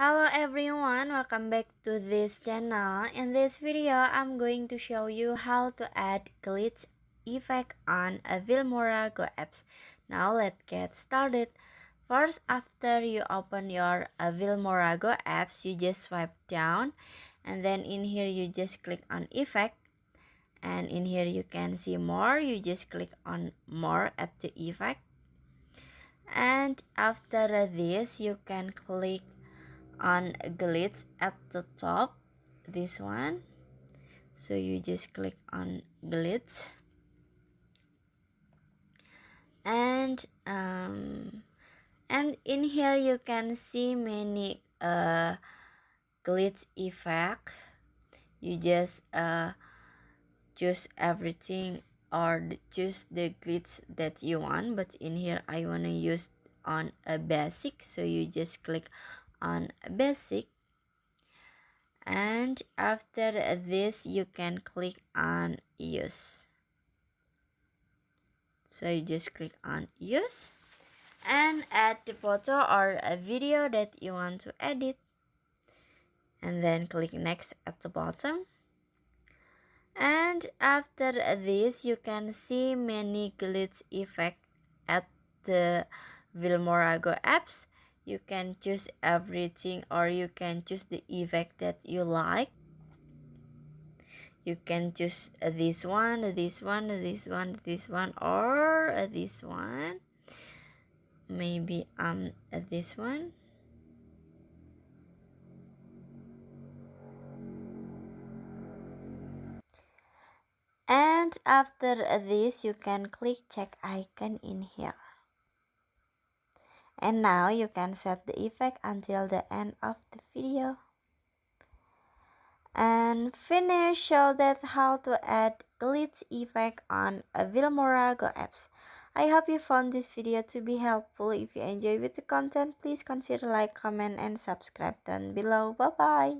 Hello everyone, welcome back to this channel. In this video, I'm going to show you how to add glitch effect on a Filmorago apps. Now let's get started. First, after you open your Filmorago apps, you just swipe down, and then in here you just click on effect, and in here you can see more. You just click on more at the effect, and after this you can click on glitch at the top, this one. So you just click on glitch, and in here you can see many glitch effect. You just choose everything or choose the glitch that you want, but in here I want to use on a basic, so you just click on basic, and after this you can click on use. So you just click on use and add the photo or a video that you want to edit, and then click next at the bottom. And after this you can see many glitch effect at the Filmorago apps. You can choose everything or you can choose the effect that you like. You can choose this one, this one, this one, this one, or this one. Maybe this one. And after this you can click check icon in here. And now you can set the effect until the end of the video. And finish. Show that how to add glitch effect on a Filmorago apps. I hope you found this video to be helpful. If you enjoy with the content, please consider like, comment, and subscribe down below. Bye bye.